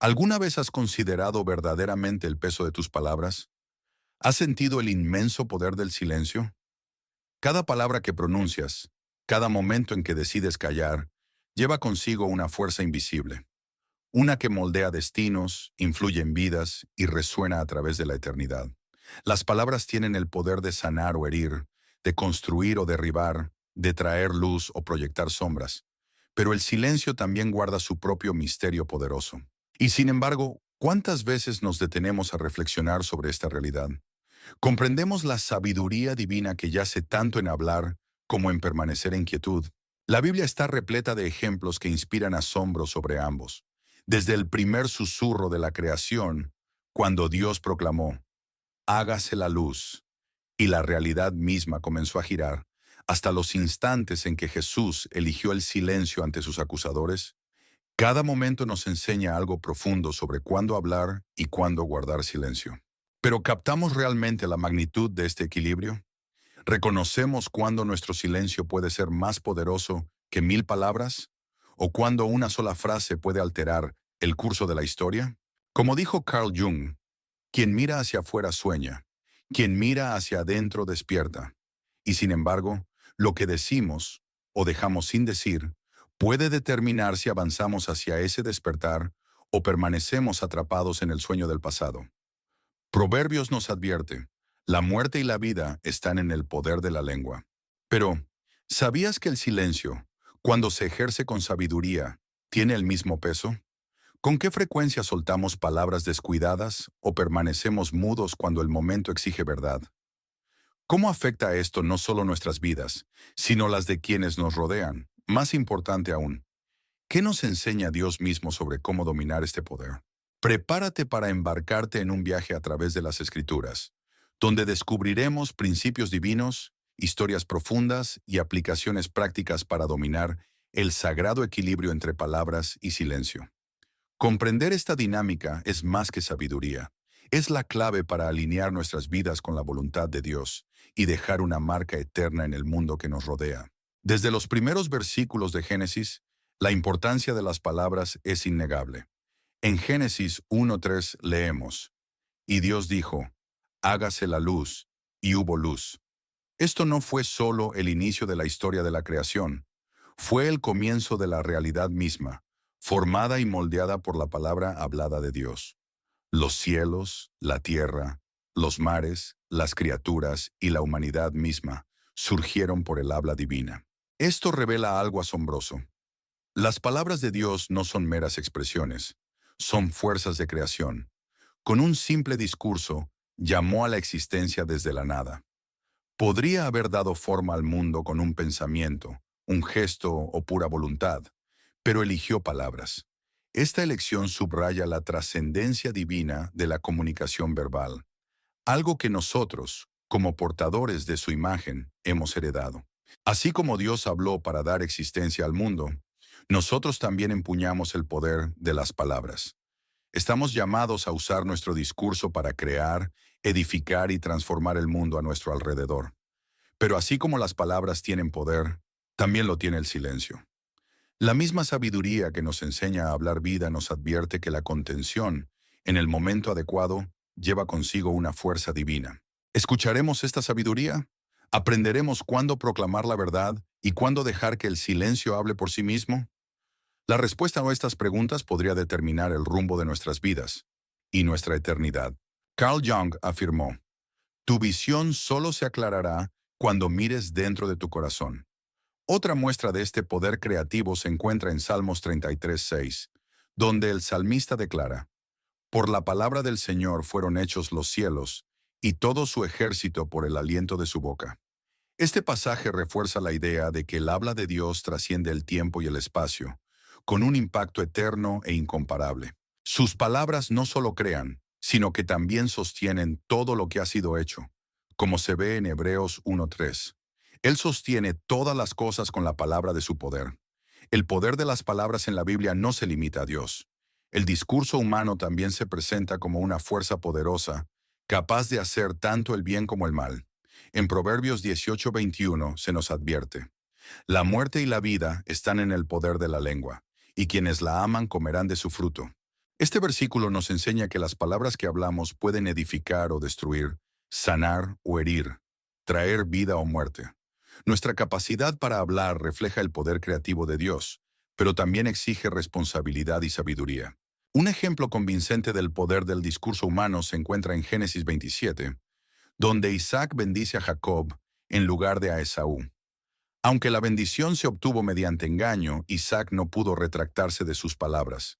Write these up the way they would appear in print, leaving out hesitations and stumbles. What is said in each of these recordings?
¿Alguna vez has considerado verdaderamente el peso de tus palabras? ¿Has sentido el inmenso poder del silencio? Cada palabra que pronuncias, cada momento en que decides callar, lleva consigo una fuerza invisible, una que moldea destinos, influye en vidas y resuena a través de la eternidad. Las palabras tienen el poder de sanar o herir, de construir o derribar, de traer luz o proyectar sombras. Pero el silencio también guarda su propio misterio poderoso. Y sin embargo, ¿cuántas veces nos detenemos a reflexionar sobre esta realidad? ¿Comprendemos la sabiduría divina que yace tanto en hablar como en permanecer en quietud? La Biblia está repleta de ejemplos que inspiran asombro sobre ambos. Desde el primer susurro de la creación, cuando Dios proclamó, hágase la luz, y la realidad misma comenzó a girar, hasta los instantes en que Jesús eligió el silencio ante sus acusadores. Cada momento nos enseña algo profundo sobre cuándo hablar y cuándo guardar silencio. Pero ¿captamos realmente la magnitud de este equilibrio? ¿Reconocemos cuándo nuestro silencio puede ser más poderoso que 1000 palabras? ¿O cuándo una sola frase puede alterar el curso de la historia? Como dijo Carl Jung, quien mira hacia afuera sueña, quien mira hacia adentro despierta. Y sin embargo, lo que decimos o dejamos sin decir puede determinar si avanzamos hacia ese despertar o permanecemos atrapados en el sueño del pasado. Proverbios nos advierte, la muerte y la vida están en el poder de la lengua. Pero, ¿sabías que el silencio, cuando se ejerce con sabiduría, tiene el mismo peso? ¿Con qué frecuencia soltamos palabras descuidadas o permanecemos mudos cuando el momento exige verdad? ¿Cómo afecta esto no solo nuestras vidas, sino las de quienes nos rodean? Más importante aún, ¿qué nos enseña Dios mismo sobre cómo dominar este poder? Prepárate para embarcarte en un viaje a través de las Escrituras, donde descubriremos principios divinos, historias profundas y aplicaciones prácticas para dominar el sagrado equilibrio entre palabras y silencio. Comprender esta dinámica es más que sabiduría. Es la clave para alinear nuestras vidas con la voluntad de Dios y dejar una marca eterna en el mundo que nos rodea. Desde los primeros versículos de Génesis, la importancia de las palabras es innegable. En Génesis 1:3 leemos, y Dios dijo, hágase la luz, y hubo luz. Esto no fue solo el inicio de la historia de la creación, fue el comienzo de la realidad misma, formada y moldeada por la palabra hablada de Dios. Los cielos, la tierra, los mares, las criaturas y la humanidad misma surgieron por el habla divina. Esto revela algo asombroso. Las palabras de Dios no son meras expresiones, son fuerzas de creación. Con un simple discurso, llamó a la existencia desde la nada. Podría haber dado forma al mundo con un pensamiento, un gesto o pura voluntad, pero eligió palabras. Esta elección subraya la trascendencia divina de la comunicación verbal, algo que nosotros, como portadores de su imagen, hemos heredado. Así como Dios habló para dar existencia al mundo, nosotros también empuñamos el poder de las palabras. Estamos llamados a usar nuestro discurso para crear, edificar y transformar el mundo a nuestro alrededor. Pero así como las palabras tienen poder, también lo tiene el silencio. La misma sabiduría que nos enseña a hablar vida nos advierte que la contención, en el momento adecuado, lleva consigo una fuerza divina. ¿Escucharemos esta sabiduría? ¿Aprenderemos cuándo proclamar la verdad y cuándo dejar que el silencio hable por sí mismo? La respuesta a estas preguntas podría determinar el rumbo de nuestras vidas y nuestra eternidad. Carl Jung afirmó, tu visión solo se aclarará cuando mires dentro de tu corazón. Otra muestra de este poder creativo se encuentra en Salmos 33:6, donde el salmista declara, por la palabra del Señor fueron hechos los cielos, y todo su ejército por el aliento de su boca. Este pasaje refuerza la idea de que el habla de Dios trasciende el tiempo y el espacio, con un impacto eterno e incomparable. Sus palabras no solo crean, sino que también sostienen todo lo que ha sido hecho, como se ve en Hebreos 1:3. Él sostiene todas las cosas con la palabra de su poder. El poder de las palabras en la Biblia no se limita a Dios. El discurso humano también se presenta como una fuerza poderosa, capaz de hacer tanto el bien como el mal. En Proverbios 18:21 se nos advierte, la muerte y la vida están en el poder de la lengua, y quienes la aman comerán de su fruto. Este versículo nos enseña que las palabras que hablamos pueden edificar o destruir, sanar o herir, traer vida o muerte. Nuestra capacidad para hablar refleja el poder creativo de Dios, pero también exige responsabilidad y sabiduría. Un ejemplo convincente del poder del discurso humano se encuentra en Génesis 27, donde Isaac bendice a Jacob en lugar de a Esaú. Aunque la bendición se obtuvo mediante engaño, Isaac no pudo retractarse de sus palabras.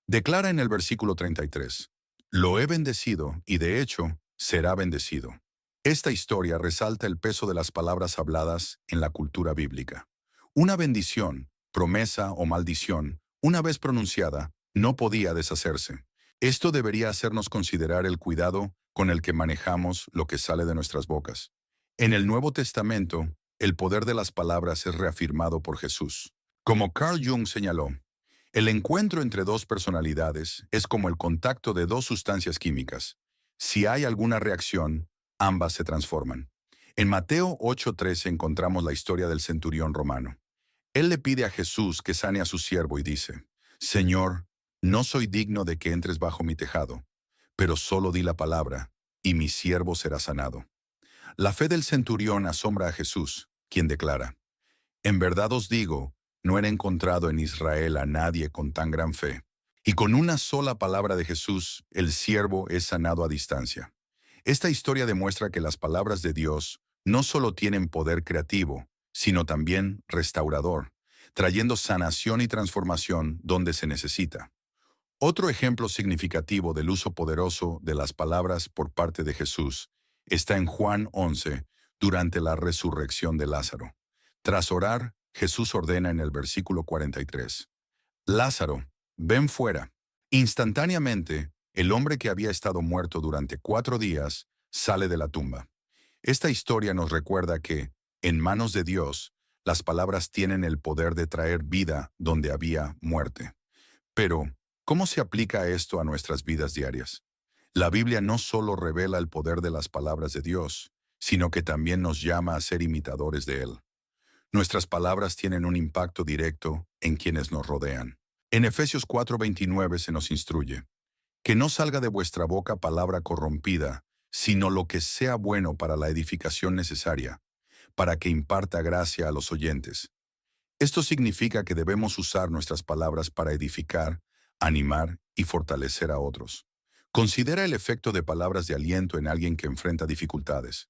Declara en el versículo 33, «Lo he bendecido y de hecho será bendecido». Esta historia resalta el peso de las palabras habladas en la cultura bíblica. Una bendición, promesa o maldición, una vez pronunciada, no podía deshacerse. Esto debería hacernos considerar el cuidado con el que manejamos lo que sale de nuestras bocas. En el Nuevo Testamento, el poder de las palabras es reafirmado por Jesús. Como Carl Jung señaló, el encuentro entre dos personalidades es como el contacto de dos sustancias químicas. Si hay alguna reacción, ambas se transforman. En Mateo 8:13 encontramos la historia del centurión romano. Él le pide a Jesús que sane a su siervo y dice, «Señor, no soy digno de que entres bajo mi tejado, pero solo di la palabra, y mi siervo será sanado». La fe del centurión asombra a Jesús, quien declara, «En verdad os digo, no he encontrado en Israel a nadie con tan gran fe». Y con una sola palabra de Jesús, el siervo es sanado a distancia. Esta historia demuestra que las palabras de Dios no solo tienen poder creativo, sino también restaurador, trayendo sanación y transformación donde se necesita. Otro ejemplo significativo del uso poderoso de las palabras por parte de Jesús está en Juan 11, durante la resurrección de Lázaro. Tras orar, Jesús ordena en el versículo 43, «Lázaro, ven fuera». Instantáneamente, el hombre que había estado muerto durante 4 días sale de la tumba. Esta historia nos recuerda que, en manos de Dios, las palabras tienen el poder de traer vida donde había muerte. Pero, ¿cómo se aplica esto a nuestras vidas diarias? La Biblia no solo revela el poder de las palabras de Dios, sino que también nos llama a ser imitadores de Él. Nuestras palabras tienen un impacto directo en quienes nos rodean. En Efesios 4:29 se nos instruye, «Que no salga de vuestra boca palabra corrompida, sino lo que sea bueno para la edificación necesaria, para que imparta gracia a los oyentes». Esto significa que debemos usar nuestras palabras para edificar, animar y fortalecer a otros. Considera el efecto de palabras de aliento en alguien que enfrenta dificultades.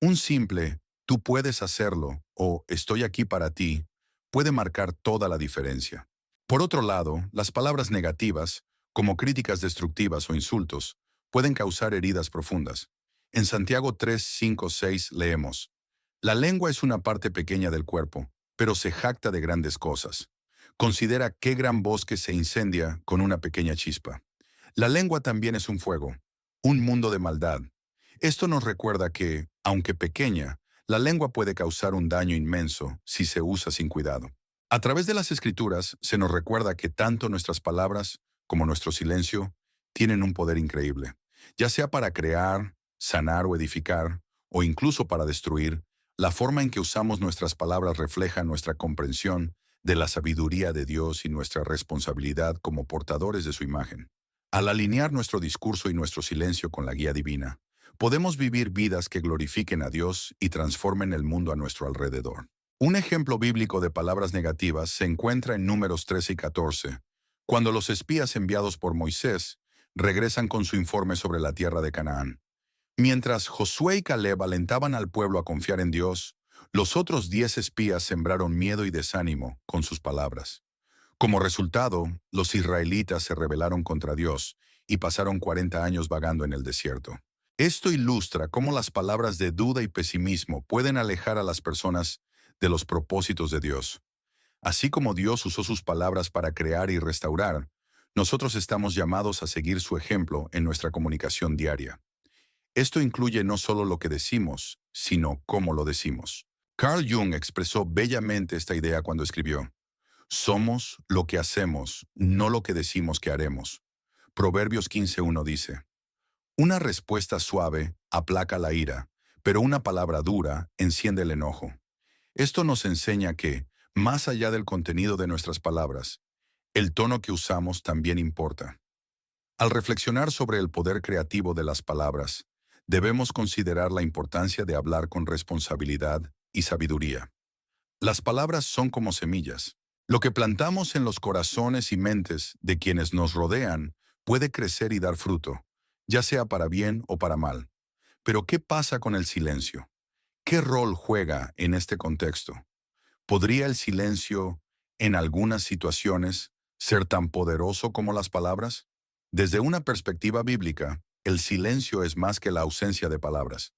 Un simple «tú puedes hacerlo» o «estoy aquí para ti» puede marcar toda la diferencia. Por otro lado, las palabras negativas, como críticas destructivas o insultos, pueden causar heridas profundas. En Santiago 3, 5, 6 leemos, «La lengua es una parte pequeña del cuerpo, pero se jacta de grandes cosas. Considera qué gran bosque se incendia con una pequeña chispa. La lengua también es un fuego, un mundo de maldad». Esto nos recuerda que, aunque pequeña, la lengua puede causar un daño inmenso si se usa sin cuidado. A través de las Escrituras se nos recuerda que tanto nuestras palabras como nuestro silencio tienen un poder increíble, ya sea para crear, sanar o edificar, o incluso para destruir. La forma en que usamos nuestras palabras refleja nuestra comprensión de la sabiduría de Dios y nuestra responsabilidad como portadores de su imagen. Al alinear nuestro discurso y nuestro silencio con la guía divina, podemos vivir vidas que glorifiquen a Dios y transformen el mundo a nuestro alrededor. Un ejemplo bíblico de palabras negativas se encuentra en Números 13 y 14, cuando los espías enviados por Moisés regresan con su informe sobre la tierra de Canaán. Mientras Josué y Caleb alentaban al pueblo a confiar en Dios, los otros 10 espías sembraron miedo y desánimo con sus palabras. Como resultado, los israelitas se rebelaron contra Dios y pasaron 40 años vagando en el desierto. Esto ilustra cómo las palabras de duda y pesimismo pueden alejar a las personas de los propósitos de Dios. Así como Dios usó sus palabras para crear y restaurar, nosotros estamos llamados a seguir su ejemplo en nuestra comunicación diaria. Esto incluye no solo lo que decimos, sino cómo lo decimos. Carl Jung expresó bellamente esta idea cuando escribió, «Somos lo que hacemos, no lo que decimos que haremos». Proverbios 15:1 dice, «Una respuesta suave aplaca la ira, pero una palabra dura enciende el enojo». Esto nos enseña que, más allá del contenido de nuestras palabras, el tono que usamos también importa. Al reflexionar sobre el poder creativo de las palabras, debemos considerar la importancia de hablar con responsabilidad y sabiduría. Las palabras son como semillas. Lo que plantamos en los corazones y mentes de quienes nos rodean puede crecer y dar fruto, ya sea para bien o para mal. Pero ¿qué pasa con el silencio? ¿Qué rol juega en este contexto? ¿Podría el silencio, en algunas situaciones, ser tan poderoso como las palabras? Desde una perspectiva bíblica, el silencio es más que la ausencia de palabras.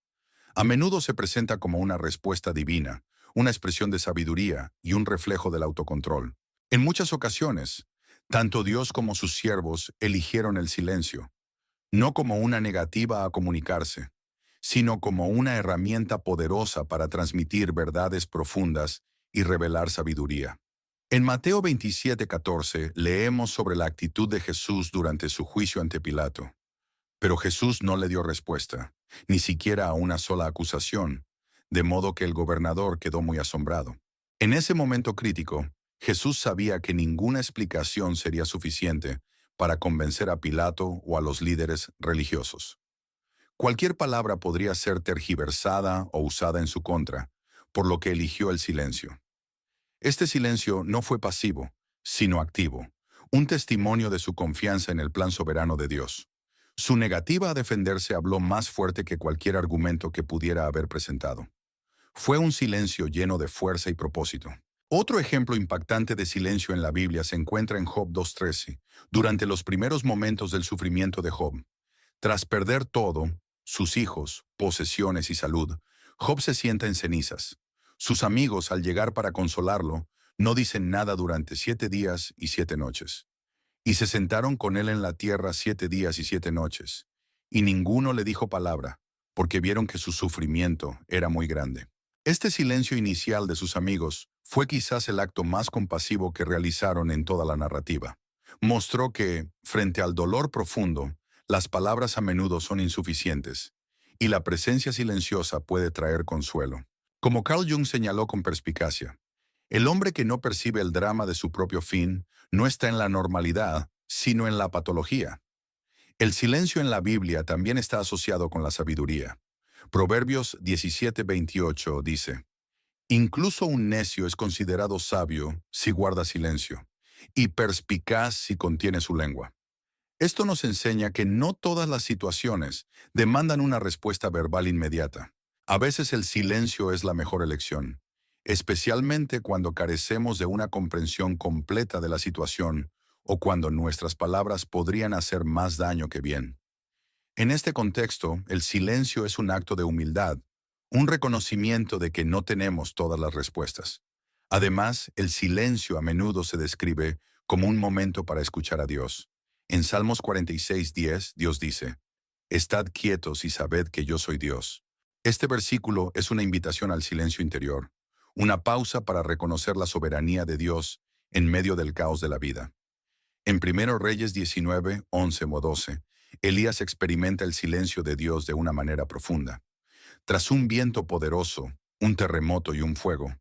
A menudo se presenta como una respuesta divina, una expresión de sabiduría y un reflejo del autocontrol. En muchas ocasiones, tanto Dios como sus siervos eligieron el silencio, no como una negativa a comunicarse, sino como una herramienta poderosa para transmitir verdades profundas y revelar sabiduría. En Mateo 27:14 leemos sobre la actitud de Jesús durante su juicio ante Pilato. Pero Jesús no le dio respuesta, ni siquiera a una sola acusación, de modo que el gobernador quedó muy asombrado. En ese momento crítico, Jesús sabía que ninguna explicación sería suficiente para convencer a Pilato o a los líderes religiosos. Cualquier palabra podría ser tergiversada o usada en su contra, por lo que eligió el silencio. Este silencio no fue pasivo, sino activo, un testimonio de su confianza en el plan soberano de Dios. Su negativa a defenderse habló más fuerte que cualquier argumento que pudiera haber presentado. Fue un silencio lleno de fuerza y propósito. Otro ejemplo impactante de silencio en la Biblia se encuentra en Job 2:13, durante los primeros momentos del sufrimiento de Job. Tras perder todo, sus hijos, posesiones y salud, Job se sienta en cenizas. Sus amigos, al llegar para consolarlo, no dicen nada durante 7 días y 7 noches. Y se sentaron con él en la tierra 7 días y 7 noches. Y ninguno le dijo palabra, porque vieron que su sufrimiento era muy grande. Este silencio inicial de sus amigos fue quizás el acto más compasivo que realizaron en toda la narrativa. Mostró que, frente al dolor profundo, las palabras a menudo son insuficientes, y la presencia silenciosa puede traer consuelo. Como Carl Jung señaló con perspicacia, el hombre que no percibe el drama de su propio fin no está en la normalidad, sino en la patología. El silencio en la Biblia también está asociado con la sabiduría. Proverbios 17:28 dice, incluso un necio es considerado sabio si guarda silencio, y perspicaz si contiene su lengua. Esto nos enseña que no todas las situaciones demandan una respuesta verbal inmediata. A veces el silencio es la mejor elección, especialmente cuando carecemos de una comprensión completa de la situación o cuando nuestras palabras podrían hacer más daño que bien. En este contexto, el silencio es un acto de humildad, un reconocimiento de que no tenemos todas las respuestas. Además, el silencio a menudo se describe como un momento para escuchar a Dios. En Salmos 46:10, Dios dice, estad quietos y sabed que yo soy Dios. Este versículo es una invitación al silencio interior, una pausa para reconocer la soberanía de Dios en medio del caos de la vida. En 1 Reyes 19:11-12, Elías experimenta el silencio de Dios de una manera profunda. Tras un viento poderoso, un terremoto y un fuego,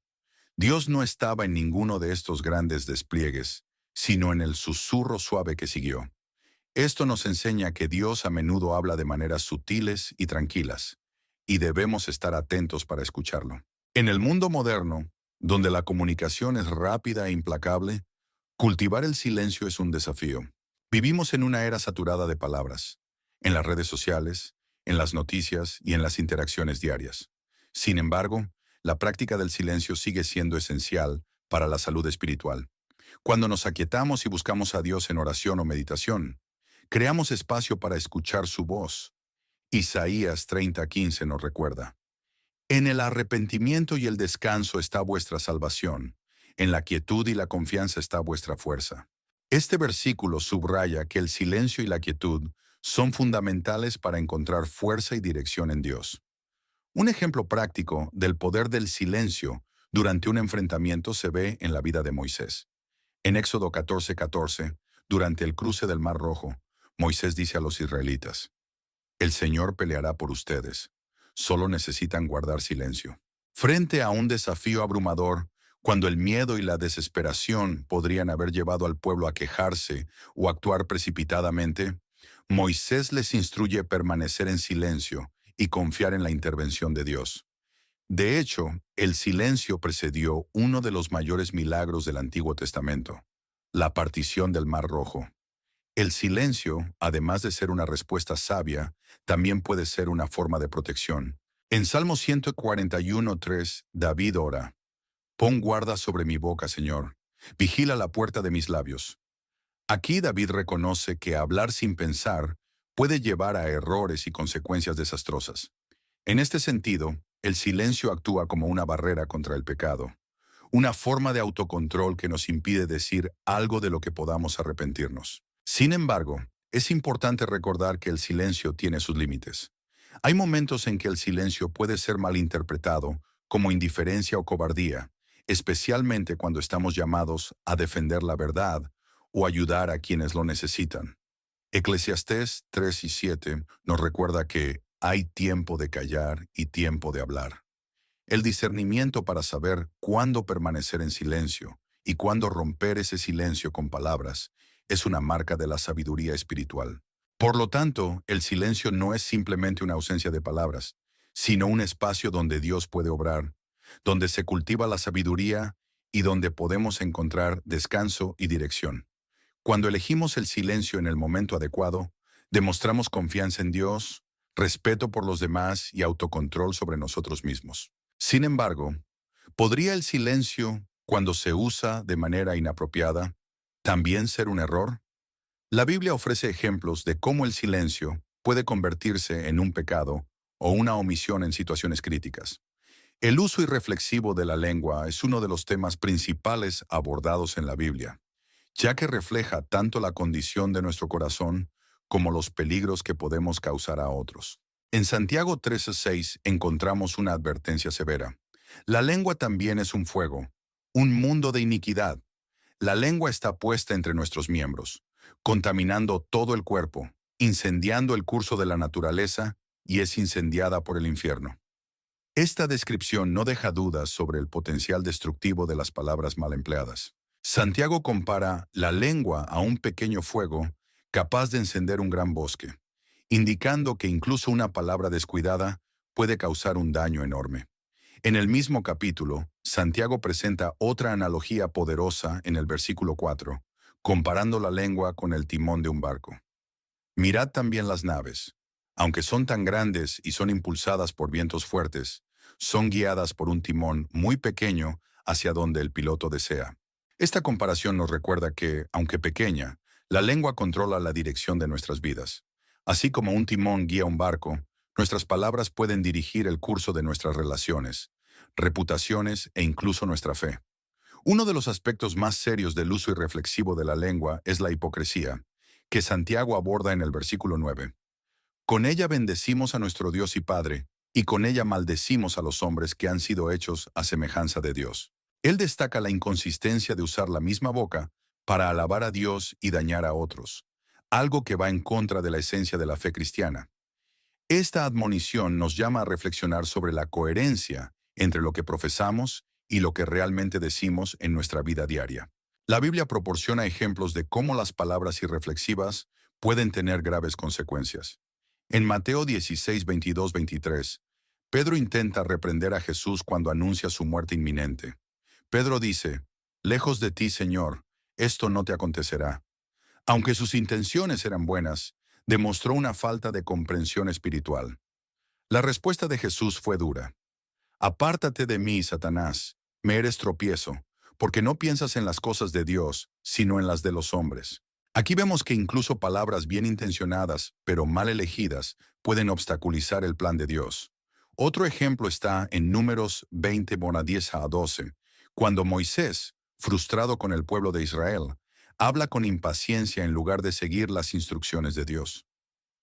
Dios no estaba en ninguno de estos grandes despliegues, sino en el susurro suave que siguió. Esto nos enseña que Dios a menudo habla de maneras sutiles y tranquilas, y debemos estar atentos para escucharlo. En el mundo moderno, donde la comunicación es rápida e implacable, cultivar el silencio es un desafío. Vivimos en una era saturada de palabras, en las redes sociales, en las noticias y en las interacciones diarias. Sin embargo, la práctica del silencio sigue siendo esencial para la salud espiritual. Cuando nos aquietamos y buscamos a Dios en oración o meditación, creamos espacio para escuchar su voz. Isaías 30:15 nos recuerda, en el arrepentimiento y el descanso está vuestra salvación, en la quietud y la confianza está vuestra fuerza. Este versículo subraya que el silencio y la quietud son fundamentales para encontrar fuerza y dirección en Dios. Un ejemplo práctico del poder del silencio durante un enfrentamiento se ve en la vida de Moisés. En Éxodo 14:14, durante el cruce del Mar Rojo, Moisés dice a los israelitas, el Señor peleará por ustedes, solo necesitan guardar silencio. Frente a un desafío abrumador, cuando el miedo y la desesperación podrían haber llevado al pueblo a quejarse o actuar precipitadamente, Moisés les instruye permanecer en silencio y confiar en la intervención de Dios. De hecho, el silencio precedió uno de los mayores milagros del Antiguo Testamento, la partición del Mar Rojo. El silencio, además de ser una respuesta sabia, también puede ser una forma de protección. En Salmo 141:3, David ora: Pon guarda sobre mi boca, Señor. Vigila la puerta de mis labios. Aquí David reconoce que hablar sin pensar puede llevar a errores y consecuencias desastrosas. En este sentido, el silencio actúa como una barrera contra el pecado, una forma de autocontrol que nos impide decir algo de lo que podamos arrepentirnos. Sin embargo, es importante recordar que el silencio tiene sus límites. Hay momentos en que el silencio puede ser malinterpretado como indiferencia o cobardía, especialmente cuando estamos llamados a defender la verdad o ayudar a quienes lo necesitan. Eclesiastés 3:7 nos recuerda que hay tiempo de callar y tiempo de hablar. El discernimiento para saber cuándo permanecer en silencio y cuándo romper ese silencio con palabras es una marca de la sabiduría espiritual. Por lo tanto, el silencio no es simplemente una ausencia de palabras, sino un espacio donde Dios puede obrar, donde se cultiva la sabiduría y donde podemos encontrar descanso y dirección. Cuando elegimos el silencio en el momento adecuado, demostramos confianza en Dios, respeto por los demás y autocontrol sobre nosotros mismos. Sin embargo, ¿podría el silencio, cuando se usa de manera inapropiada, también ser un error? La Biblia ofrece ejemplos de cómo el silencio puede convertirse en un pecado o una omisión en situaciones críticas. El uso irreflexivo de la lengua es uno de los temas principales abordados en la Biblia, ya que refleja tanto la condición de nuestro corazón como los peligros que podemos causar a otros. En Santiago 13:6 encontramos una advertencia severa. La lengua también es un fuego, un mundo de iniquidad. La lengua está puesta entre nuestros miembros, contaminando todo el cuerpo, incendiando el curso de la naturaleza y es incendiada por el infierno. Esta descripción no deja dudas sobre el potencial destructivo de las palabras mal empleadas. Santiago compara la lengua a un pequeño fuego capaz de encender un gran bosque, indicando que incluso una palabra descuidada puede causar un daño enorme. En el mismo capítulo, Santiago presenta otra analogía poderosa en el versículo 4, comparando la lengua con el timón de un barco. Mirad también las naves. Aunque son tan grandes y son impulsadas por vientos fuertes, son guiadas por un timón muy pequeño hacia donde el piloto desea. Esta comparación nos recuerda que, aunque pequeña, la lengua controla la dirección de nuestras vidas. Así como un timón guía un barco, nuestras palabras pueden dirigir el curso de nuestras relaciones, reputaciones e incluso nuestra fe. Uno de los aspectos más serios del uso irreflexivo de la lengua es la hipocresía, que Santiago aborda en el versículo 9. Con ella bendecimos a nuestro Dios y Padre, y con ella maldecimos a los hombres que han sido hechos a semejanza de Dios. Él destaca la inconsistencia de usar la misma boca para alabar a Dios y dañar a otros, algo que va en contra de la esencia de la fe cristiana. Esta admonición nos llama a reflexionar sobre la coherencia entre lo que profesamos y lo que realmente decimos en nuestra vida diaria. La Biblia proporciona ejemplos de cómo las palabras irreflexivas pueden tener graves consecuencias. En Mateo 16, 22, 23, Pedro intenta reprender a Jesús cuando anuncia su muerte inminente. Pedro dice: «Lejos de ti, Señor, esto no te acontecerá». Aunque sus intenciones eran buenas, demostró una falta de comprensión espiritual. La respuesta de Jesús fue dura. «Apártate de mí, Satanás, me eres tropiezo, porque no piensas en las cosas de Dios, sino en las de los hombres». Aquí vemos que incluso palabras bien intencionadas, pero mal elegidas, pueden obstaculizar el plan de Dios. Otro ejemplo está en Números 20, 10 a 12, cuando Moisés, frustrado con el pueblo de Israel, habla con impaciencia en lugar de seguir las instrucciones de Dios.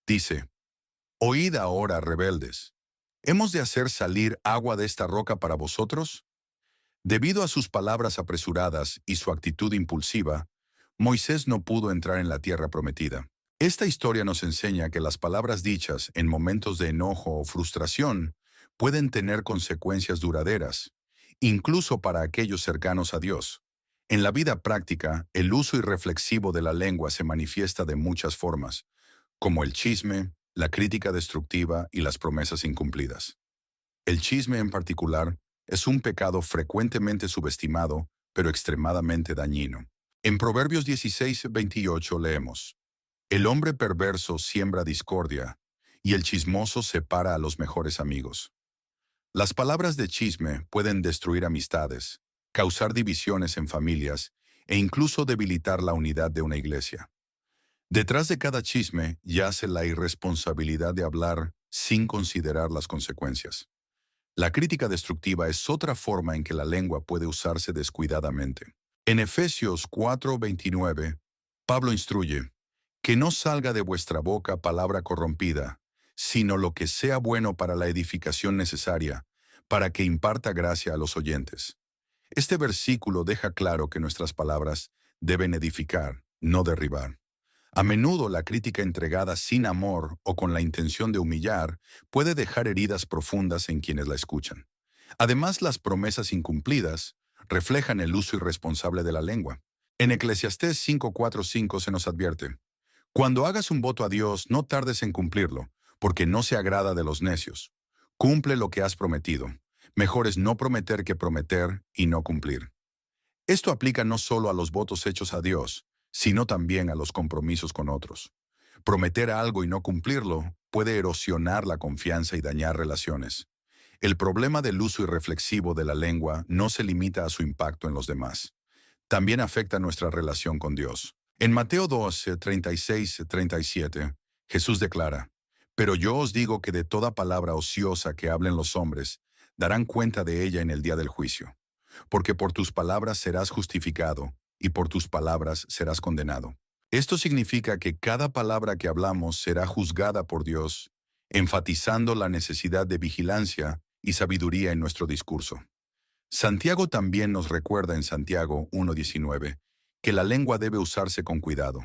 Dice: «Oíd ahora, rebeldes, ¿hemos de hacer salir agua de esta roca para vosotros?». Debido a sus palabras apresuradas y su actitud impulsiva, Moisés no pudo entrar en la tierra prometida. Esta historia nos enseña que las palabras dichas en momentos de enojo o frustración pueden tener consecuencias duraderas, incluso para aquellos cercanos a Dios. En la vida práctica, el uso irreflexivo de la lengua se manifiesta de muchas formas, como el chisme, la crítica destructiva y las promesas incumplidas. El chisme en particular es un pecado frecuentemente subestimado, pero extremadamente dañino. En Proverbios 16:28 leemos: El hombre perverso siembra discordia, y el chismoso separa a los mejores amigos. Las palabras de chisme pueden destruir amistades, causar divisiones en familias e incluso debilitar la unidad de una iglesia. Detrás de cada chisme yace la irresponsabilidad de hablar sin considerar las consecuencias. La crítica destructiva es otra forma en que la lengua puede usarse descuidadamente. En Efesios 4:29, Pablo instruye: que no salga de vuestra boca palabra corrompida, sino lo que sea bueno para la edificación necesaria, para que imparta gracia a los oyentes. Este versículo deja claro que nuestras palabras deben edificar, no derribar. A menudo la crítica entregada sin amor o con la intención de humillar puede dejar heridas profundas en quienes la escuchan. Además, las promesas incumplidas reflejan el uso irresponsable de la lengua. En Eclesiastés 5:4-5 se nos advierte: cuando hagas un voto a Dios, no tardes en cumplirlo, porque no se agrada de los necios. Cumple lo que has prometido. Mejor es no prometer que prometer y no cumplir. Esto aplica no solo a los votos hechos a Dios, sino también a los compromisos con otros. Prometer algo y no cumplirlo puede erosionar la confianza y dañar relaciones. El problema del uso irreflexivo de la lengua no se limita a su impacto en los demás. También afecta nuestra relación con Dios. En Mateo 12, 36-37, Jesús declara: Pero yo os digo que de toda palabra ociosa que hablen los hombres, darán cuenta de ella en el día del juicio. Porque por tus palabras serás justificado, y por tus palabras serás condenado. Esto significa que cada palabra que hablamos será juzgada por Dios, enfatizando la necesidad de vigilancia y sabiduría en nuestro discurso. Santiago también nos recuerda en Santiago 1:19 que la lengua debe usarse con cuidado.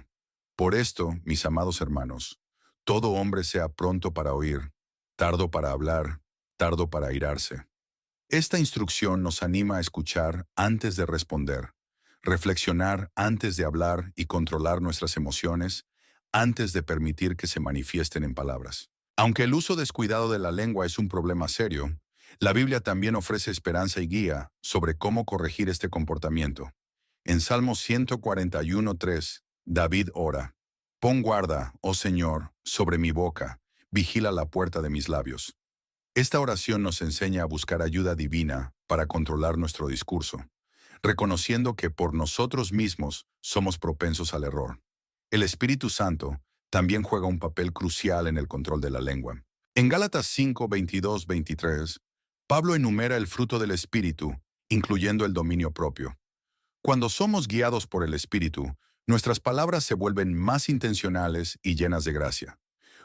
Por esto, mis amados hermanos, todo hombre sea pronto para oír, tardo para hablar, tardo para airarse. Esta instrucción nos anima a escuchar antes de responder, reflexionar antes de hablar y controlar nuestras emociones antes de permitir que se manifiesten en palabras. Aunque el uso descuidado de la lengua es un problema serio, la Biblia también ofrece esperanza y guía sobre cómo corregir este comportamiento. En Salmo 141:3, David ora: Pon guarda, oh Señor, sobre mi boca, vigila la puerta de mis labios. Esta oración nos enseña a buscar ayuda divina para controlar nuestro discurso, reconociendo que por nosotros mismos somos propensos al error. El Espíritu Santo también juega un papel crucial en el control de la lengua. En Gálatas 5:22-23, Pablo enumera el fruto del Espíritu, incluyendo el dominio propio. Cuando somos guiados por el Espíritu, nuestras palabras se vuelven más intencionales y llenas de gracia.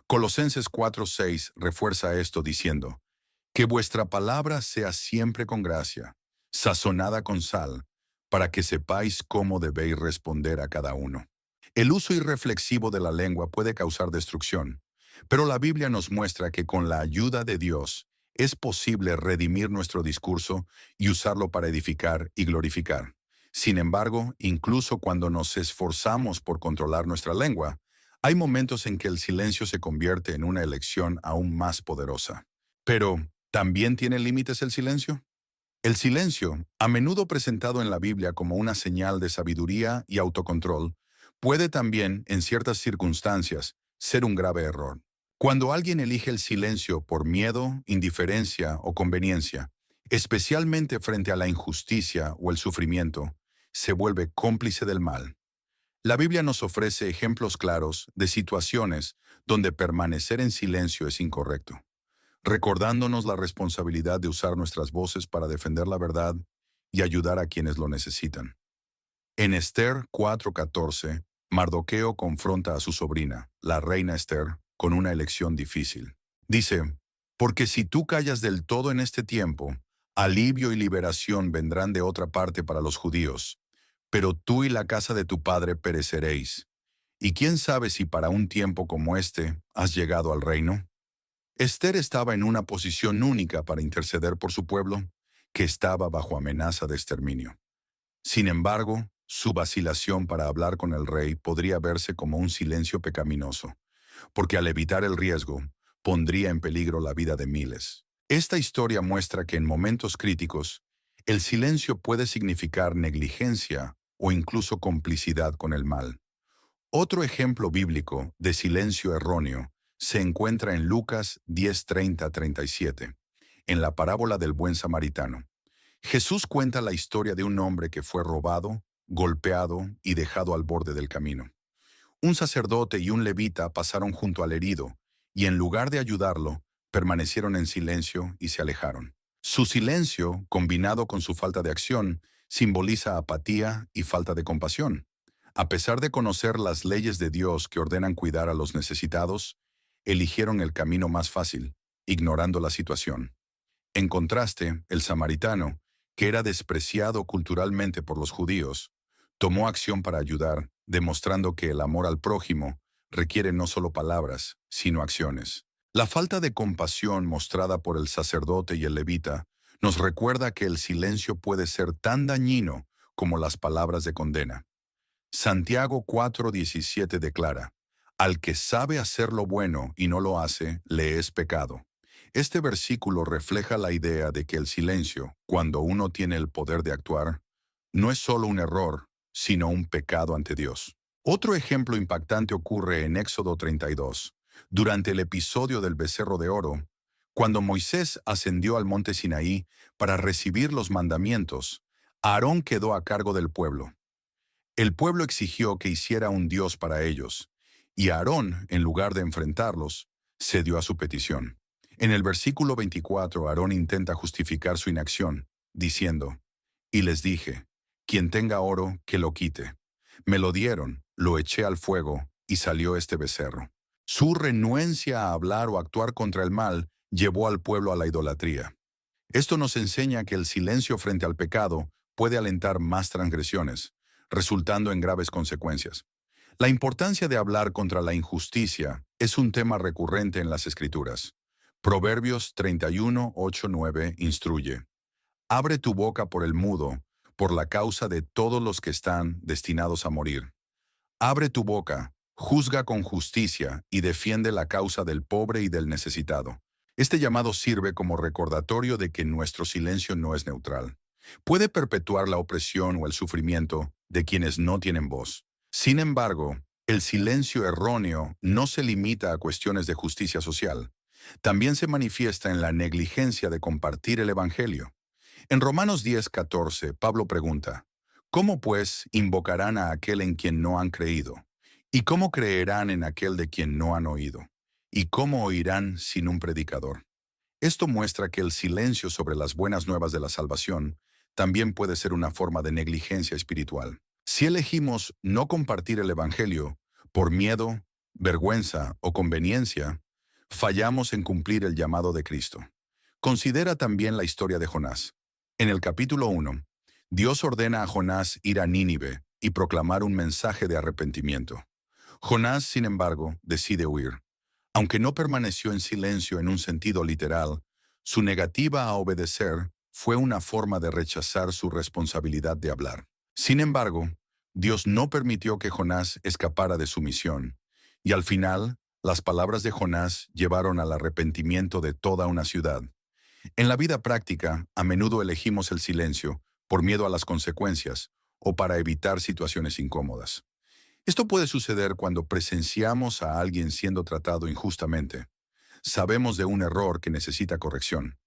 Colosenses 4:6 refuerza esto diciendo: que vuestra palabra sea siempre con gracia, sazonada con sal, para que sepáis cómo debéis responder a cada uno. El uso irreflexivo de la lengua puede causar destrucción, pero la Biblia nos muestra que con la ayuda de Dios es posible redimir nuestro discurso y usarlo para edificar y glorificar. Sin embargo, incluso cuando nos esforzamos por controlar nuestra lengua, hay momentos en que el silencio se convierte en una elección aún más poderosa. Pero, ¿también tiene límites el silencio? El silencio, a menudo presentado en la Biblia como una señal de sabiduría y autocontrol, puede también, en ciertas circunstancias, ser un grave error. Cuando alguien elige el silencio por miedo, indiferencia o conveniencia, especialmente frente a la injusticia o el sufrimiento, se vuelve cómplice del mal. La Biblia nos ofrece ejemplos claros de situaciones donde permanecer en silencio es incorrecto, recordándonos la responsabilidad de usar nuestras voces para defender la verdad y ayudar a quienes lo necesitan. En Esther 4:14, Mardoqueo confronta a su sobrina, la reina Esther, con una elección difícil. Dice: porque si tú callas del todo en este tiempo, alivio y liberación vendrán de otra parte para los judíos, pero tú y la casa de tu padre pereceréis. Y quién sabe si para un tiempo como este has llegado al reino. Esther estaba en una posición única para interceder por su pueblo, que estaba bajo amenaza de exterminio. Sin embargo, su vacilación para hablar con el rey podría verse como un silencio pecaminoso, porque al evitar el riesgo, pondría en peligro la vida de miles. Esta historia muestra que en momentos críticos, el silencio puede significar negligencia o incluso complicidad con el mal. Otro ejemplo bíblico de silencio erróneo se encuentra en Lucas 10:30-37, en la parábola del buen samaritano. Jesús cuenta la historia de un hombre que fue robado, golpeado y dejado al borde del camino. Un sacerdote y un levita pasaron junto al herido, y en lugar de ayudarlo, permanecieron en silencio y se alejaron. Su silencio, combinado con su falta de acción, simboliza apatía y falta de compasión. A pesar de conocer las leyes de Dios que ordenan cuidar a los necesitados, eligieron el camino más fácil, ignorando la situación. En contraste, el samaritano, que era despreciado culturalmente por los judíos, tomó acción para ayudar, demostrando que el amor al prójimo requiere no solo palabras, sino acciones. La falta de compasión mostrada por el sacerdote y el levita nos recuerda que el silencio puede ser tan dañino como las palabras de condena. Santiago 4:17 declara: Al que sabe hacer lo bueno y no lo hace, le es pecado. Este versículo refleja la idea de que el silencio, cuando uno tiene el poder de actuar, no es solo un error, sino un pecado ante Dios. Otro ejemplo impactante ocurre en Éxodo 32, durante el episodio del becerro de oro, cuando Moisés ascendió al monte Sinaí para recibir los mandamientos. Aarón quedó a cargo del pueblo. El pueblo exigió que hiciera un Dios para ellos, y Aarón, en lugar de enfrentarlos, cedió a su petición. En el versículo 24, Aarón intenta justificar su inacción, diciendo: Y les dije, quien tenga oro, que lo quite. Me lo dieron, lo eché al fuego, y salió este becerro. Su renuencia a hablar o actuar contra el mal llevó al pueblo a la idolatría. Esto nos enseña que el silencio frente al pecado puede alentar más transgresiones, resultando en graves consecuencias. La importancia de hablar contra la injusticia es un tema recurrente en las Escrituras. Proverbios 31:8-9 instruye: Abre tu boca por el mudo, por la causa de todos los que están destinados a morir. Abre tu boca, juzga con justicia y defiende la causa del pobre y del necesitado. Este llamado sirve como recordatorio de que nuestro silencio no es neutral. Puede perpetuar la opresión o el sufrimiento de quienes no tienen voz. Sin embargo, el silencio erróneo no se limita a cuestiones de justicia social. También se manifiesta en la negligencia de compartir el Evangelio. En Romanos 10:14, Pablo pregunta: ¿Cómo pues invocarán a aquel en quien no han creído? ¿Y cómo creerán en aquel de quien no han oído? ¿Y cómo oirán sin un predicador? Esto muestra que el silencio sobre las buenas nuevas de la salvación también puede ser una forma de negligencia espiritual. Si elegimos no compartir el Evangelio por miedo, vergüenza o conveniencia, fallamos en cumplir el llamado de Cristo. Considera también la historia de Jonás. En el capítulo 1, Dios ordena a Jonás ir a Nínive y proclamar un mensaje de arrepentimiento. Jonás, sin embargo, decide huir. Aunque no permaneció en silencio en un sentido literal, su negativa a obedecer fue una forma de rechazar su responsabilidad de hablar. Sin embargo, Dios no permitió que Jonás escapara de su misión, y al final, las palabras de Jonás llevaron al arrepentimiento de toda una ciudad. En la vida práctica, a menudo elegimos el silencio por miedo a las consecuencias o para evitar situaciones incómodas. Esto puede suceder cuando presenciamos a alguien siendo tratado injustamente, sabemos de un error que necesita corrección,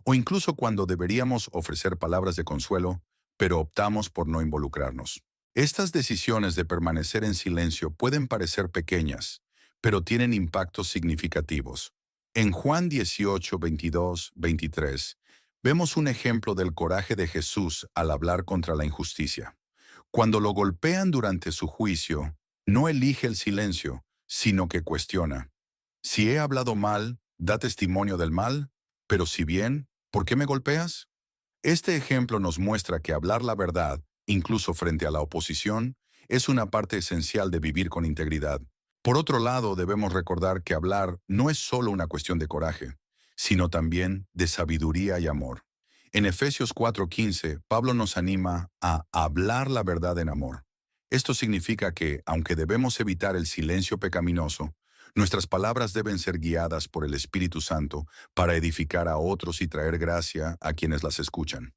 o incluso cuando deberíamos ofrecer palabras de consuelo, pero optamos por no involucrarnos. Estas decisiones de permanecer en silencio pueden parecer pequeñas, pero tienen impactos significativos. En Juan 18:22-23, vemos un ejemplo del coraje de Jesús al hablar contra la injusticia. Cuando lo golpean durante su juicio, no elige el silencio, sino que cuestiona. Si he hablado mal, da testimonio del mal, pero si bien, ¿por qué me golpeas? Este ejemplo nos muestra que hablar la verdad, incluso frente a la oposición, es una parte esencial de vivir con integridad. Por otro lado, debemos recordar que hablar no es solo una cuestión de coraje, sino también de sabiduría y amor. En Efesios 4:15, Pablo nos anima a hablar la verdad en amor. Esto significa que, aunque debemos evitar el silencio pecaminoso, Nuestras palabras deben ser guiadas por el Espíritu Santo para edificar a otros y traer gracia a quienes las escuchan.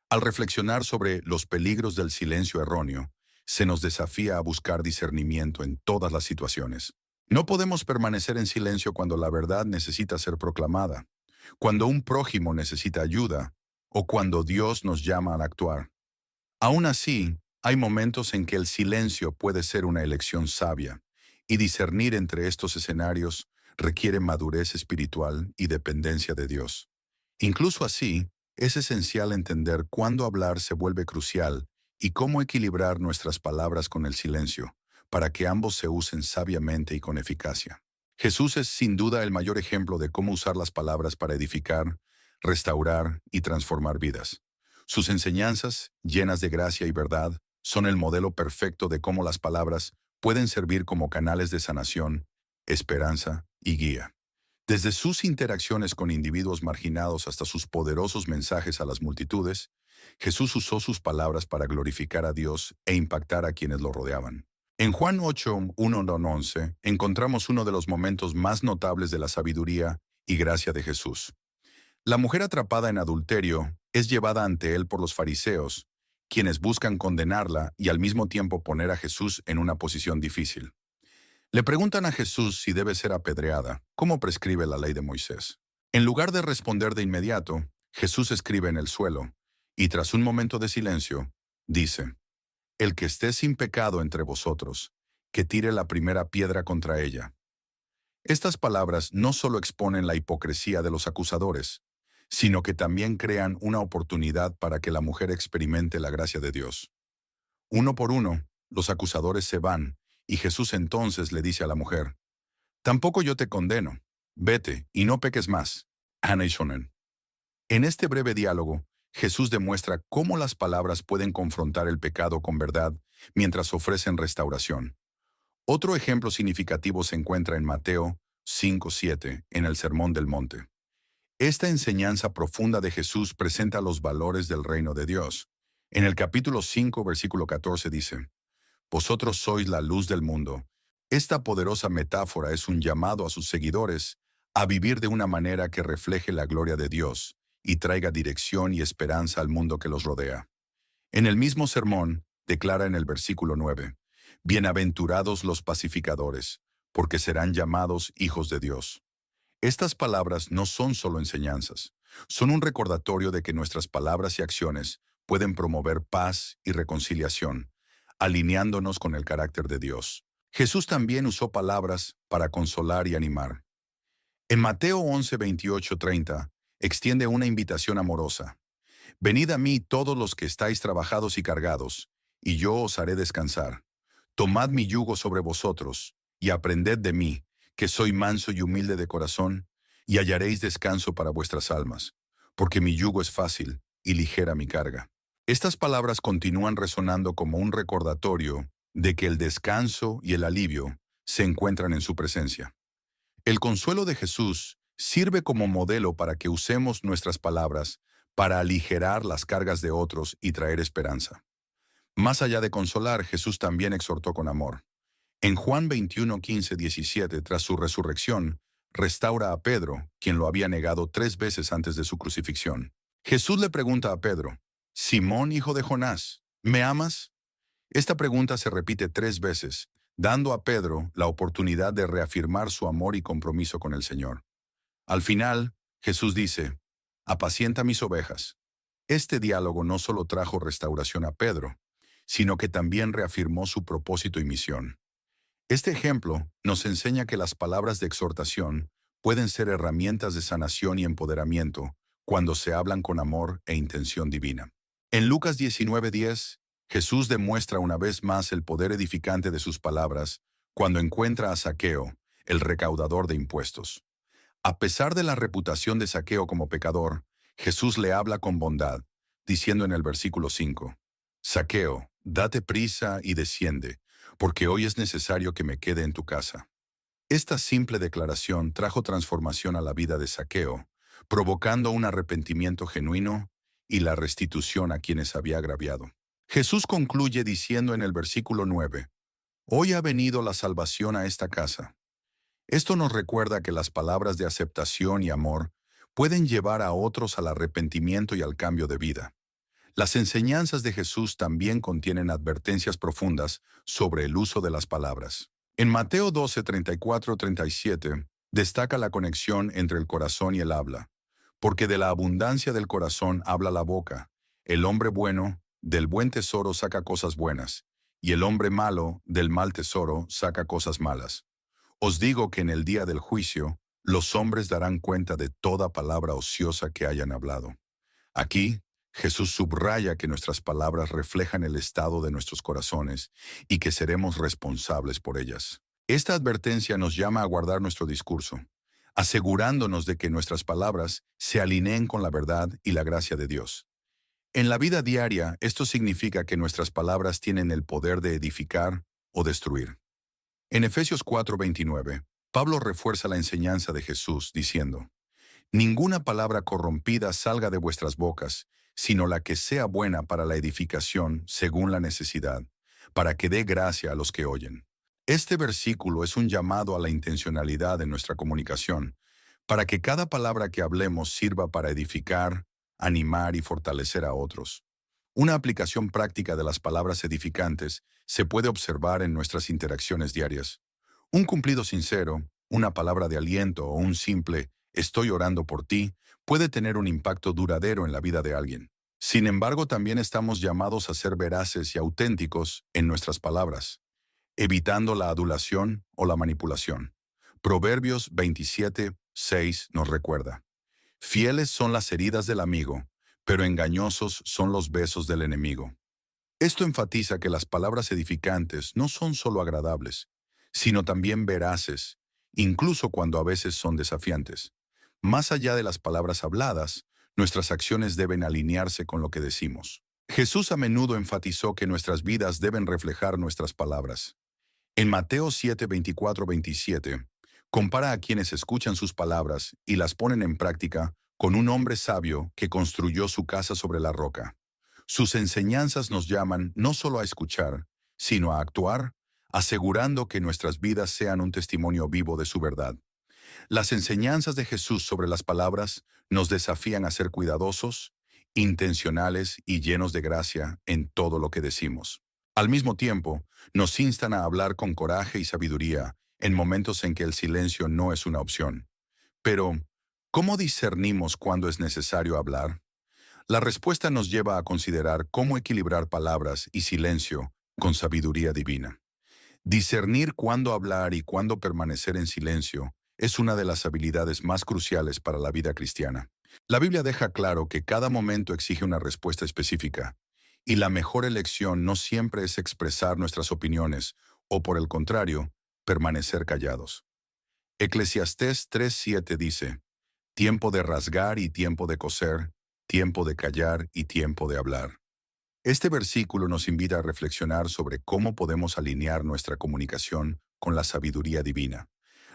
Al reflexionar sobre los peligros del silencio erróneo, se nos desafía a buscar discernimiento en todas las situaciones. No podemos permanecer en silencio cuando la verdad necesita ser proclamada, cuando un prójimo necesita ayuda o cuando Dios nos llama a actuar. Aún así, hay momentos en que el silencio puede ser una elección sabia, y discernir entre estos escenarios requiere madurez espiritual y dependencia de Dios. Incluso así, es esencial entender cuándo hablar se vuelve crucial y cómo equilibrar nuestras palabras con el silencio, para que ambos se usen sabiamente y con eficacia. Jesús es sin duda el mayor ejemplo de cómo usar las palabras para edificar, restaurar y transformar vidas. Sus enseñanzas, llenas de gracia y verdad, son el modelo perfecto de cómo las palabras pueden servir como canales de sanación, esperanza y guía. Desde sus interacciones con individuos marginados hasta sus poderosos mensajes a las multitudes, Jesús usó sus palabras para glorificar a Dios e impactar a quienes lo rodeaban. En Juan 8, 1-11, encontramos uno de los momentos más notables de la sabiduría y gracia de Jesús. La mujer atrapada en adulterio es llevada ante él por los fariseos, quienes buscan condenarla y al mismo tiempo poner a Jesús en una posición difícil. Le preguntan a Jesús si debe ser apedreada, como prescribe la ley de Moisés. En lugar de responder de inmediato, Jesús escribe en el suelo, y tras un momento de silencio, dice: El que esté sin pecado entre vosotros, que tire la primera piedra contra ella. Estas palabras no solo exponen la hipocresía de los acusadores, sino que también crean una oportunidad para que la mujer experimente la gracia de Dios. Uno por uno, los acusadores se van, y Jesús entonces le dice a la mujer: Tampoco yo te condeno. Vete y no peques más. Ana y Shonen. En este breve diálogo, Jesús demuestra cómo las palabras pueden confrontar el pecado con verdad mientras ofrecen restauración. Otro ejemplo significativo se encuentra en Mateo 5:7, en el Sermón del Monte. Esta enseñanza profunda de Jesús presenta los valores del reino de Dios. En el capítulo 5, versículo 14 dice: Vosotros sois la luz del mundo. Esta poderosa metáfora es un llamado a sus seguidores a vivir de una manera que refleje la gloria de Dios y traiga dirección y esperanza al mundo que los rodea. En el mismo sermón, declara en el versículo 9: Bienaventurados los pacificadores, porque serán llamados hijos de Dios. Estas palabras no son solo enseñanzas, son un recordatorio de que nuestras palabras y acciones pueden promover paz y reconciliación, alineándonos con el carácter de Dios. Jesús también usó palabras para consolar y animar. En Mateo 11, 28, 30, extiende una invitación amorosa: Venid a mí todos los que estáis trabajados y cargados, y yo os haré descansar. Tomad mi yugo sobre vosotros, y aprended de mí, que soy manso y humilde de corazón, y hallaréis descanso para vuestras almas, porque mi yugo es fácil y ligera mi carga. Estas palabras continúan resonando como un recordatorio de que el descanso y el alivio se encuentran en su presencia. El consuelo de Jesús sirve como modelo para que usemos nuestras palabras para aligerar las cargas de otros y traer esperanza. Más allá de consolar, Jesús también exhortó con amor. En Juan 21, 15, 17, tras su resurrección, restaura a Pedro, quien lo había negado 3 veces antes de su crucifixión. Jesús le pregunta a Pedro: Simón, hijo de Jonás, ¿me amas? Esta pregunta se repite 3 veces, dando a Pedro la oportunidad de reafirmar su amor y compromiso con el Señor. Al final, Jesús dice: Apacienta mis ovejas. Este diálogo no solo trajo restauración a Pedro, sino que también reafirmó su propósito y misión. Este ejemplo nos enseña que las palabras de exhortación pueden ser herramientas de sanación y empoderamiento cuando se hablan con amor e intención divina. En Lucas 19:10, Jesús demuestra una vez más el poder edificante de sus palabras cuando encuentra a Zaqueo, el recaudador de impuestos. A pesar de la reputación de Zaqueo como pecador, Jesús le habla con bondad, diciendo en el versículo 5: Zaqueo, date prisa y desciende, porque hoy es necesario que me quede en tu casa. Esta simple declaración trajo transformación a la vida de Zaqueo, provocando un arrepentimiento genuino y la restitución a quienes había agraviado. Jesús concluye diciendo en el versículo 9: Hoy ha venido la salvación a esta casa. Esto nos recuerda que las palabras de aceptación y amor pueden llevar a otros al arrepentimiento y al cambio de vida. Las enseñanzas de Jesús también contienen advertencias profundas sobre el uso de las palabras. En Mateo 12, 34-37, destaca la conexión entre el corazón y el habla, porque de la abundancia del corazón habla la boca. El hombre bueno del buen tesoro saca cosas buenas, y el hombre malo del mal tesoro saca cosas malas. Os digo que en el día del juicio, los hombres darán cuenta de toda palabra ociosa que hayan hablado. Aquí, Jesús subraya que nuestras palabras reflejan el estado de nuestros corazones y que seremos responsables por ellas. Esta advertencia nos llama a guardar nuestro discurso, asegurándonos de que nuestras palabras se alineen con la verdad y la gracia de Dios. En la vida diaria, esto significa que nuestras palabras tienen el poder de edificar o destruir. En Efesios 4:29, Pablo refuerza la enseñanza de Jesús diciendo: Ninguna palabra corrompida salga de vuestras bocas, sino la que sea buena para la edificación según la necesidad, para que dé gracia a los que oyen. Este versículo es un llamado a la intencionalidad en nuestra comunicación, para que cada palabra que hablemos sirva para edificar, animar y fortalecer a otros. Una aplicación práctica de las palabras edificantes se puede observar en nuestras interacciones diarias. Un cumplido sincero, una palabra de aliento o un simple "estoy orando por ti" puede tener un impacto duradero en la vida de alguien. Sin embargo, también estamos llamados a ser veraces y auténticos en nuestras palabras, evitando la adulación o la manipulación. Proverbios 27:6 nos recuerda: Fieles son las heridas del amigo, pero engañosos son los besos del enemigo. Esto enfatiza que las palabras edificantes no son solo agradables, sino también veraces, incluso cuando a veces son desafiantes. Más allá de las palabras habladas, nuestras acciones deben alinearse con lo que decimos. Jesús a menudo enfatizó que nuestras vidas deben reflejar nuestras palabras. En Mateo 7, 27, compara a quienes escuchan sus palabras y las ponen en práctica con un hombre sabio que construyó su casa sobre la roca. Sus enseñanzas nos llaman no solo a escuchar, sino a actuar, asegurando que nuestras vidas sean un testimonio vivo de su verdad. Las enseñanzas de Jesús sobre las palabras nos desafían a ser cuidadosos, intencionales y llenos de gracia en todo lo que decimos. Al mismo tiempo, nos instan a hablar con coraje y sabiduría en momentos en que el silencio no es una opción. Pero, ¿cómo discernimos cuándo es necesario hablar? La respuesta nos lleva a considerar cómo equilibrar palabras y silencio con sabiduría divina. Discernir cuándo hablar y cuándo permanecer en silencio es una de las habilidades más cruciales para la vida cristiana. La Biblia deja claro que cada momento exige una respuesta específica, y la mejor elección no siempre es expresar nuestras opiniones, o por el contrario, permanecer callados. Eclesiastés 3:7 dice: Tiempo de rasgar y tiempo de coser, tiempo de callar y tiempo de hablar. Este versículo nos invita a reflexionar sobre cómo podemos alinear nuestra comunicación con la sabiduría divina,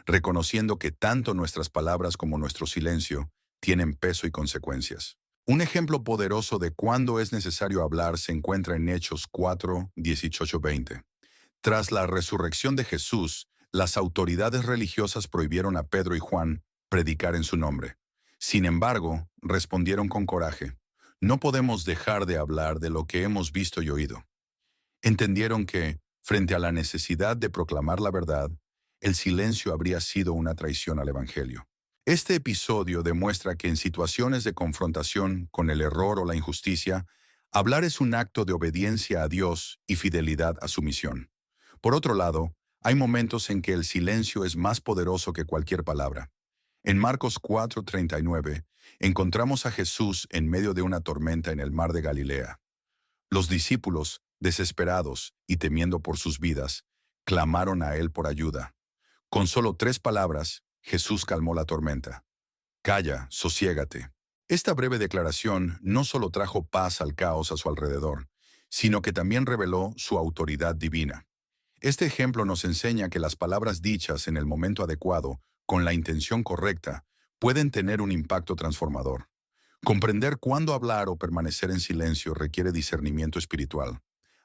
reconociendo que tanto nuestras palabras como nuestro silencio tienen peso y consecuencias. Un ejemplo poderoso de cuándo es necesario hablar se encuentra en Hechos 4, 18-20. Tras la resurrección de Jesús, las autoridades religiosas prohibieron a Pedro y Juan predicar en su nombre. Sin embargo, respondieron con coraje: No podemos dejar de hablar de lo que hemos visto y oído. Entendieron que, frente a la necesidad de proclamar la verdad, el silencio habría sido una traición al Evangelio. Este episodio demuestra que en situaciones de confrontación con el error o la injusticia, hablar es un acto de obediencia a Dios y fidelidad a su misión. Por otro lado, hay momentos en que el silencio es más poderoso que cualquier palabra. En Marcos 4:39, encontramos a Jesús en medio de una tormenta en el mar de Galilea. Los discípulos, desesperados y temiendo por sus vidas, clamaron a él por ayuda. Con solo 3 palabras, Jesús calmó la tormenta. Calla, sosiégate. Esta breve declaración no solo trajo paz al caos a su alrededor, sino que también reveló su autoridad divina. Este ejemplo nos enseña que las palabras dichas en el momento adecuado, con la intención correcta, pueden tener un impacto transformador. Comprender cuándo hablar o permanecer en silencio requiere discernimiento espiritual,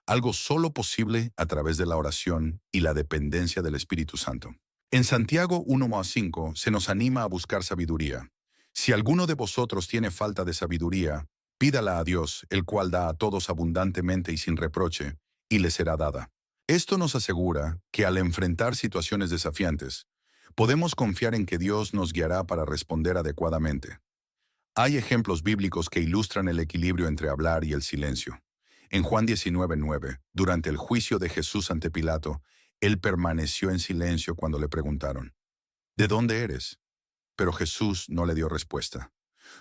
algo solo posible a través de la oración y la dependencia del Espíritu Santo. En Santiago 1:5 se nos anima a buscar sabiduría. Si alguno de vosotros tiene falta de sabiduría, pídala a Dios, el cual da a todos abundantemente y sin reproche, y le será dada. Esto nos asegura que al enfrentar situaciones desafiantes, podemos confiar en que Dios nos guiará para responder adecuadamente. Hay ejemplos bíblicos que ilustran el equilibrio entre hablar y el silencio. En Juan 19:9, durante el juicio de Jesús ante Pilato, él permaneció en silencio cuando le preguntaron, ¿de dónde eres? Pero Jesús no le dio respuesta.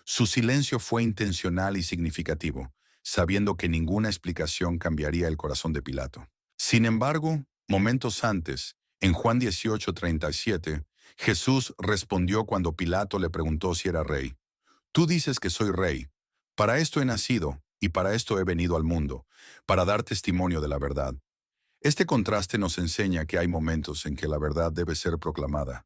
Su silencio fue intencional y significativo, sabiendo que ninguna explicación cambiaría el corazón de Pilato. Sin embargo, momentos antes, en Juan 18:37, Jesús respondió cuando Pilato le preguntó si era rey. Tú dices que soy rey. Para esto he nacido y para esto he venido al mundo, para dar testimonio de la verdad. Este contraste nos enseña que hay momentos en que la verdad debe ser proclamada,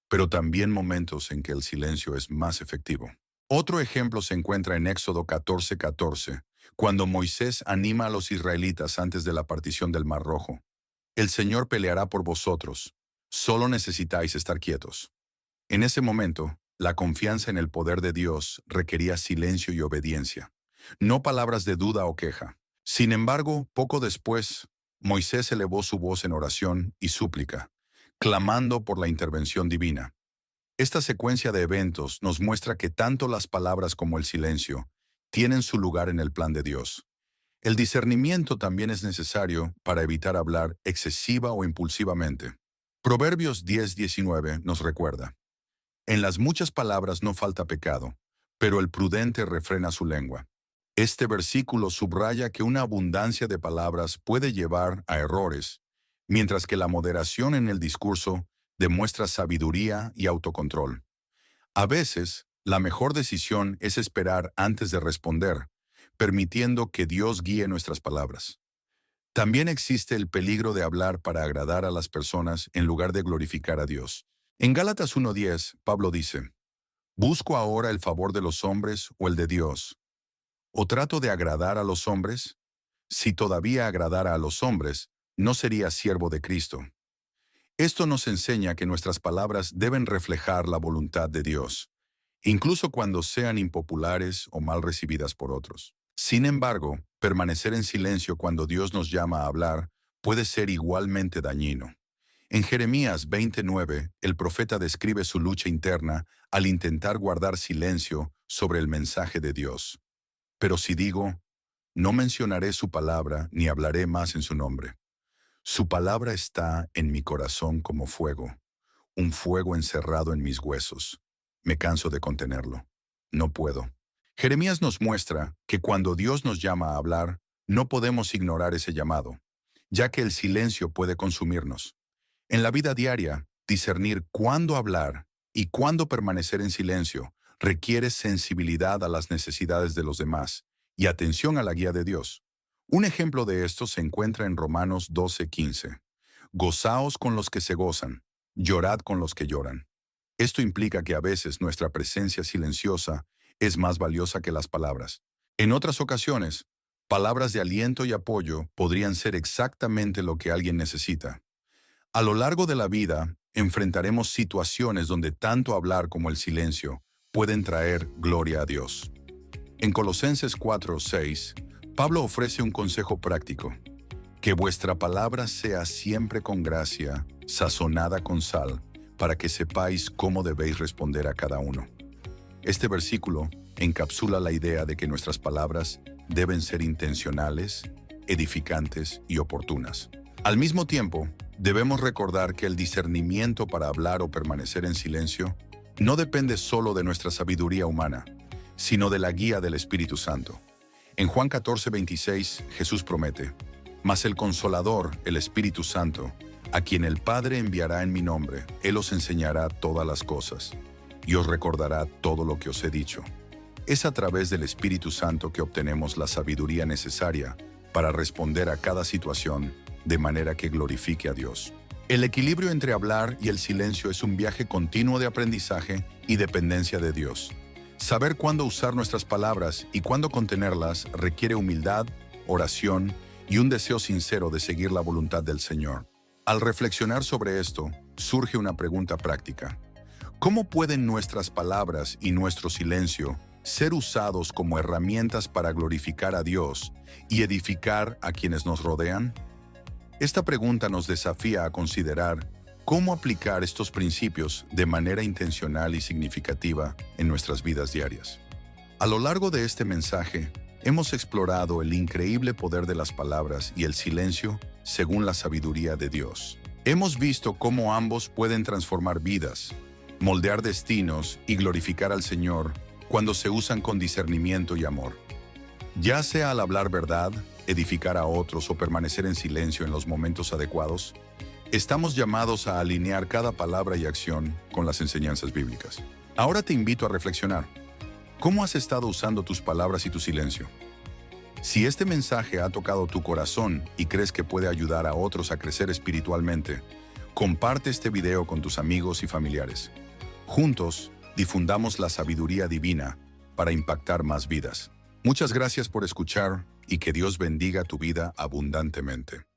pero también momentos en que el silencio es más efectivo. Otro ejemplo se encuentra en Éxodo 14:14, cuando Moisés anima a los israelitas antes de la partición del Mar Rojo. El Señor peleará por vosotros, solo necesitáis estar quietos. En ese momento, la confianza en el poder de Dios requería silencio y obediencia, no palabras de duda o queja. Sin embargo, poco después, Moisés elevó su voz en oración y súplica, clamando por la intervención divina. Esta secuencia de eventos nos muestra que tanto las palabras como el silencio tienen su lugar en el plan de Dios. El discernimiento también es necesario para evitar hablar excesiva o impulsivamente. Proverbios 10:19 nos recuerda, en las muchas palabras no falta pecado, pero el prudente refrena su lengua. Este versículo subraya que una abundancia de palabras puede llevar a errores, mientras que la moderación en el discurso demuestra sabiduría y autocontrol. A veces, la mejor decisión es esperar antes de responder, permitiendo que Dios guíe nuestras palabras. También existe el peligro de hablar para agradar a las personas en lugar de glorificar a Dios. En Gálatas 1:10, Pablo dice, ¿busco ahora el favor de los hombres o el de Dios? ¿O trato de agradar a los hombres? Si todavía agradara a los hombres, no sería siervo de Cristo. Esto nos enseña que nuestras palabras deben reflejar la voluntad de Dios, incluso cuando sean impopulares o mal recibidas por otros. Sin embargo, permanecer en silencio cuando Dios nos llama a hablar puede ser igualmente dañino. En Jeremías 29, el profeta describe su lucha interna al intentar guardar silencio sobre el mensaje de Dios. Pero si digo, no mencionaré su palabra ni hablaré más en su nombre. Su palabra está en mi corazón como fuego, un fuego encerrado en mis huesos. Me canso de contenerlo. No puedo. Jeremías nos muestra que cuando Dios nos llama a hablar, no podemos ignorar ese llamado, ya que el silencio puede consumirnos. En la vida diaria, discernir cuándo hablar y cuándo permanecer en silencio requiere sensibilidad a las necesidades de los demás y atención a la guía de Dios. Un ejemplo de esto se encuentra en Romanos 12:15. Gozaos con los que se gozan, llorad con los que lloran. Esto implica que a veces nuestra presencia silenciosa es más valiosa que las palabras. En otras ocasiones, palabras de aliento y apoyo podrían ser exactamente lo que alguien necesita. A lo largo de la vida, enfrentaremos situaciones donde tanto hablar como el silencio pueden traer gloria a Dios. En Colosenses 4:6, Pablo ofrece un consejo práctico. Que vuestra palabra sea siempre con gracia, sazonada con sal, para que sepáis cómo debéis responder a cada uno. Este versículo encapsula la idea de que nuestras palabras deben ser intencionales, edificantes y oportunas. Al mismo tiempo, debemos recordar que el discernimiento para hablar o permanecer en silencio no depende solo de nuestra sabiduría humana, sino de la guía del Espíritu Santo. En Juan 14:26, Jesús promete, «Mas el Consolador, el Espíritu Santo, a quien el Padre enviará en mi nombre, Él os enseñará todas las cosas, y os recordará todo lo que os he dicho». Es a través del Espíritu Santo que obtenemos la sabiduría necesaria para responder a cada situación de manera que glorifique a Dios. El equilibrio entre hablar y el silencio es un viaje continuo de aprendizaje y dependencia de Dios. Saber cuándo usar nuestras palabras y cuándo contenerlas requiere humildad, oración y un deseo sincero de seguir la voluntad del Señor. Al reflexionar sobre esto, surge una pregunta práctica. ¿Cómo pueden nuestras palabras y nuestro silencio ser usados como herramientas para glorificar a Dios y edificar a quienes nos rodean? Esta pregunta nos desafía a considerar cómo aplicar estos principios de manera intencional y significativa en nuestras vidas diarias. A lo largo de este mensaje, hemos explorado el increíble poder de las palabras y el silencio según la sabiduría de Dios. Hemos visto cómo ambos pueden transformar vidas, moldear destinos y glorificar al Señor cuando se usan con discernimiento y amor. Ya sea al hablar verdad, edificar a otros o permanecer en silencio en los momentos adecuados, estamos llamados a alinear cada palabra y acción con las enseñanzas bíblicas. Ahora te invito a reflexionar. ¿Cómo has estado usando tus palabras y tu silencio? Si este mensaje ha tocado tu corazón y crees que puede ayudar a otros a crecer espiritualmente, comparte este video con tus amigos y familiares. Juntos, difundamos la sabiduría divina para impactar más vidas. Muchas gracias por escuchar y que Dios bendiga tu vida abundantemente.